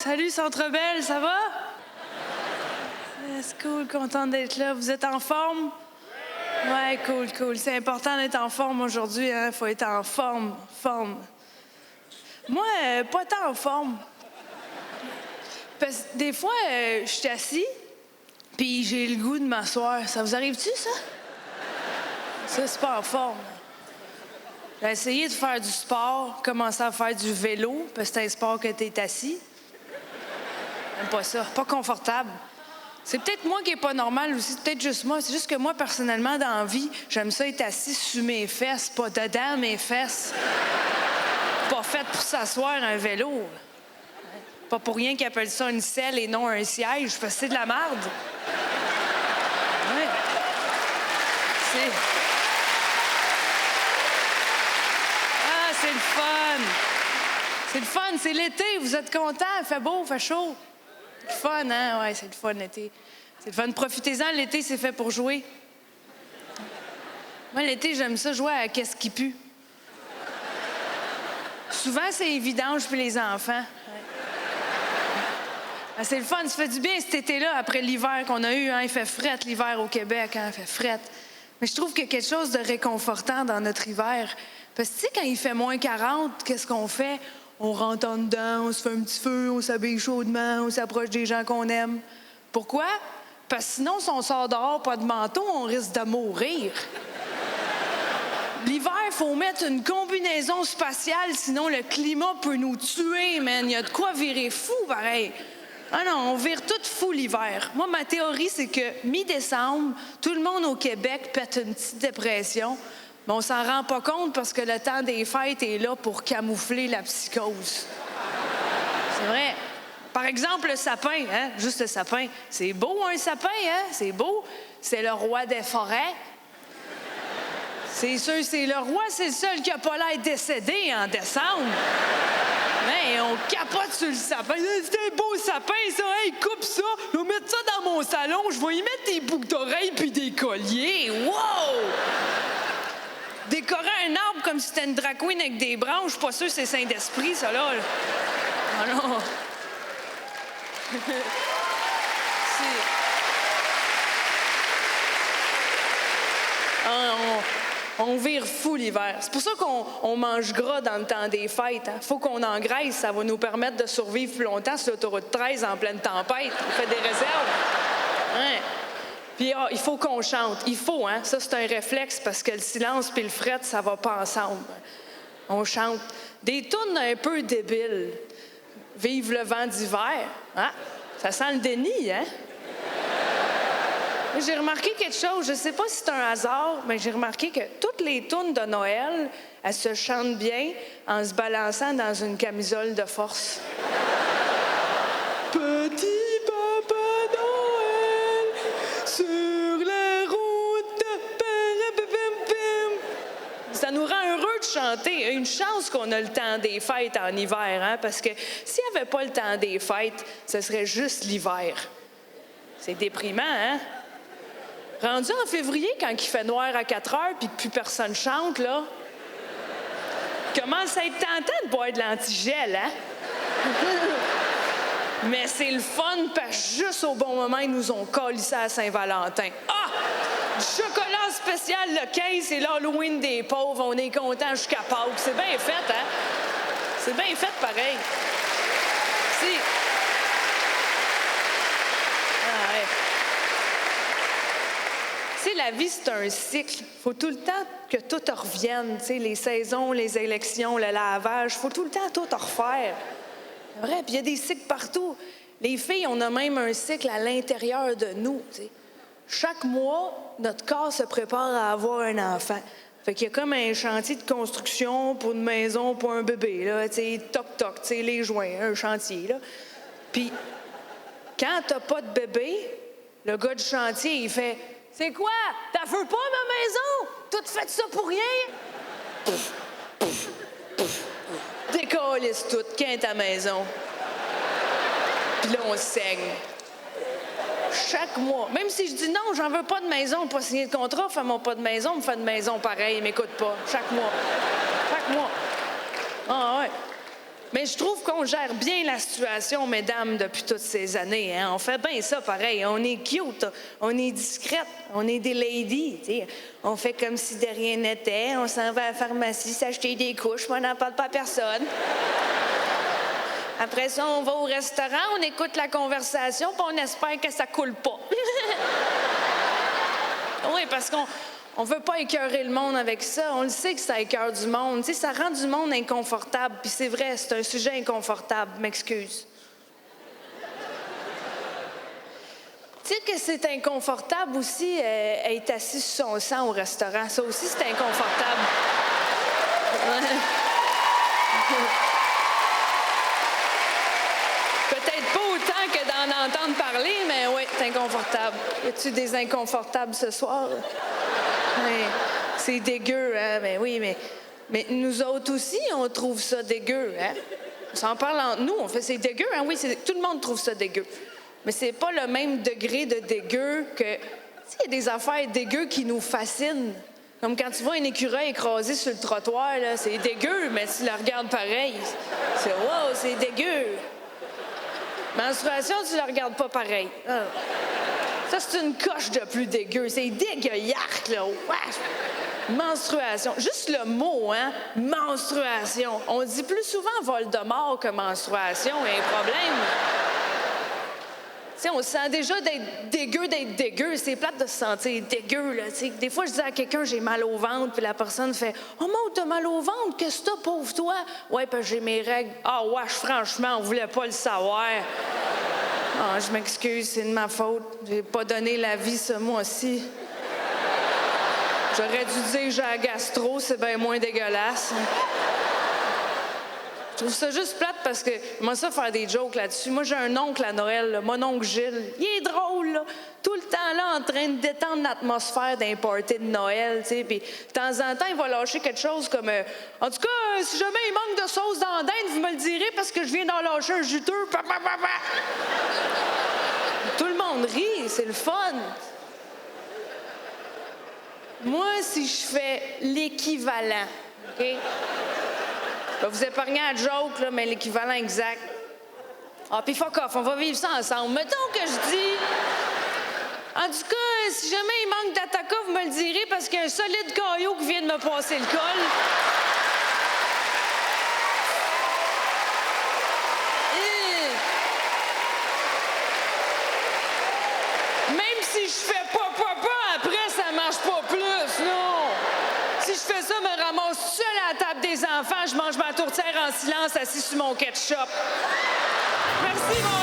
Salut Centre Belle, ça va? C'est cool, contente d'être là. Vous êtes en forme? Ouais, cool. C'est important d'être en forme aujourd'hui, hein? Faut être en forme. Moi, pas tant en forme. Parce que des fois, je suis assis, puis j'ai le goût de m'asseoir. Ça vous arrive-tu, ça? Ça, c'est pas en forme. J'ai essayé de faire du sport, commencer à faire du vélo, parce que c'est un sport que t'es assis. J'aime pas ça, pas confortable. C'est peut-être moi qui est pas normal aussi, c'est peut-être juste moi. C'est juste que moi, personnellement, dans la vie, j'aime ça être assis sur mes fesses, pas dedans mes fesses. Pas fait pour s'asseoir un vélo. Pas pour rien qu'ils appellent ça une selle et non un siège, parce que c'est de la merde. Ouais. C'est le fun. C'est le fun, c'est l'été, vous êtes contents, il fait beau, il fait chaud. C'est le fun, hein? Ouais, c'est le fun, l'été. C'est le fun. Profitez-en, l'été, c'est fait pour jouer. Moi, l'été, j'aime ça jouer à qu'est-ce qui pue. Souvent, c'est les vidanges puis les enfants. Ouais. Ah, c'est le fun, ça fait du bien cet été-là, après l'hiver qu'on a eu. Hein? Il fait frette, l'hiver au Québec, hein? Il fait frette. Mais je trouve qu'il y a quelque chose de réconfortant dans notre hiver. Parce que, tu sais, quand il fait moins 40, qu'est-ce qu'on fait? On rentre en dedans, on se fait un petit feu, on s'habille chaudement, on s'approche des gens qu'on aime. Pourquoi? Parce que sinon, si on sort dehors, pas de manteau, on risque de mourir. L'hiver, il faut mettre une combinaison spatiale, sinon le climat peut nous tuer, man. Il y a de quoi virer fou, pareil. Ah non, on vire tout fou l'hiver. Moi, ma théorie, c'est que mi-décembre, tout le monde au Québec pète une petite dépression. Mais on s'en rend pas compte parce que le temps des fêtes est là pour camoufler la psychose. C'est vrai. Par exemple, le sapin, hein? Juste le sapin. C'est beau, un sapin, hein? C'est beau. C'est le roi des forêts. C'est sûr, c'est le roi, c'est le seul qui n'a pas l'air décédé en décembre. Hey, on capote sur le sapin. C'est un beau sapin, ça. Hey, coupe ça. Je vais mettre ça dans mon salon. Je vais y mettre des boucles d'oreilles puis des colliers. Wow! Décorer un arbre comme si c'était une drag queen avec des branches, je suis pas sûre que c'est Saint-Esprit, ça, là. Oh non. On vire fou l'hiver. C'est pour ça qu'on mange gras dans le temps des fêtes. Hein. Faut qu'on engraisse, ça va nous permettre de survivre plus longtemps sur l'autoroute 13 en pleine tempête. On fait des réserves. Ouais. Puis il faut qu'on chante. Il faut, hein? Ça, c'est un réflexe parce que le silence puis le fret, ça va pas ensemble. On chante. Des tunes un peu débiles. Vive le vent d'hiver. Ah, ça sent le déni, hein? J'ai remarqué quelque chose, je sais pas si c'est un hasard, mais j'ai remarqué que toutes les tunes de Noël, elles se chantent bien en se balançant dans une camisole de force. Petit Papa Noël, sur la route, ça nous rend heureux de chanter. Une chance qu'on a le temps des fêtes en hiver, hein? Parce que s'il n'y avait pas le temps des fêtes, ce serait juste l'hiver. C'est déprimant, hein? Rendu en février, quand il fait noir à 4 heures puis que plus personne chante, là, commence à être tentant de boire de l'antigel, hein? Mais c'est le fun parce que juste au bon moment, ils nous ont collissé à Saint-Valentin. Ah! Du chocolat spécial le 15, c'est l'Halloween des pauvres. On est contents jusqu'à Pâques. C'est bien fait, hein? C'est bien fait pareil. C'est... Ah ouais. Tu sais, la vie, c'est un cycle. Il faut tout le temps que tout revienne. Tu sais, les saisons, les élections, le lavage. Il faut tout le temps tout refaire. C'est vrai, puis il y a des cycles partout. Les filles, on a même un cycle à l'intérieur de nous. Tu sais. Chaque mois, notre corps se prépare à avoir un enfant. Fait qu'il y a comme un chantier de construction pour une maison, pour un bébé. Là, tu sais, toc-toc, tu sais, les joints, un chantier. Là. Puis, quand t'as pas de bébé, le gars du chantier, il fait... C'est quoi? T'as veux pas ma maison? Tout fait ça pour rien? Décalisse tout, qu'est ta maison? Puis là, on saigne. Chaque mois. Même si je dis non, j'en veux pas de maison, pas signé de contrat, fais-moi pas de maison, me fais de maison pareil, m'écoute pas. Chaque mois. Chaque mois. Ah ouais. Mais je trouve qu'on gère bien la situation, mesdames, depuis toutes ces années. Hein? On fait bien ça pareil. On est cute, on est discrète, on est des ladies. T'sais. On fait comme si de rien n'était. On s'en va à la pharmacie s'acheter des couches, mais on n'en parle pas à personne. Après ça, on va au restaurant, on écoute la conversation, puis on espère que ça coule pas. Oui, parce qu'on veut pas écœurer le monde avec ça. On le sait que ça écœure du monde. Tu sais, ça rend du monde inconfortable. Puis c'est vrai, c'est un sujet inconfortable. M'excuse. Tu sais que c'est inconfortable aussi être assis sur son sang au restaurant. Ça aussi, c'est inconfortable. Peut-être pas autant que d'en entendre parler, mais oui, c'est inconfortable. Y a-tu des inconfortables ce soir? Ouais, c'est dégueu, hein? Ben oui, mais nous autres aussi, on trouve ça dégueu, hein? On s'en parle entre nous, on fait c'est dégueu, hein? Oui, tout le monde trouve ça dégueu. Mais c'est pas le même degré de dégueu que... Tu sais, il y a des affaires dégueu qui nous fascinent. Comme quand tu vois un écureuil écrasé sur le trottoir, là, c'est dégueu, mais tu le regardes pareil. C'est « wow, c'est dégueu! » Menstruation, tu la regardes pas pareil. Ah. Ça, c'est une coche de plus dégueu. C'est dégueulasse, là. Ouais. Menstruation. Juste le mot, hein? Menstruation. On dit plus souvent Voldemort que menstruation. Il y a un problème. Tu sais, on se sent déjà d'être dégueu. C'est plate de se sentir dégueu, là. T'sais. Des fois, je dis à quelqu'un, j'ai mal au ventre, puis la personne fait « Oh, Maud, t'as mal au ventre? Qu'est-ce que t'as, pauvre toi? » « Ouais, parce que j'ai mes règles. »« Ah, wesh, franchement, on voulait pas le savoir. » Ah, je m'excuse, c'est de ma faute. J'ai pas donné la vie ce mois-ci. J'aurais dû dire que j'ai la gastro, c'est bien moins dégueulasse. Je trouve ça juste plate parce que, moi, ça, faire des jokes là-dessus. Moi, j'ai un oncle à Noël, là, mon oncle Gilles. Il est drôle, là. Tout le temps, là, en train de détendre l'atmosphère d'un party de Noël, tu sais. Puis, de temps en temps, il va lâcher quelque chose comme en tout cas, si jamais il manque de sauce dans la dinde, vous me le direz parce que je viens d'en lâcher un juteux. Tout le monde rit, c'est le fun. Moi, si je fais l'équivalent, OK? Je vais vous épargner la joke, là, mais l'équivalent exact. Ah, puis fuck off, on va vivre ça ensemble. Mettons que je dis... En tout cas, si jamais il manque d'attaka, vous me le direz parce qu'il y a un solide caillou qui vient de me passer le col. Même si je fais pas, après, ça marche pas plus, non! Si je fais ça, me ramasse seule à la table des enfants, je mange ma tourtière en silence assis sur mon ketchup. Merci, mon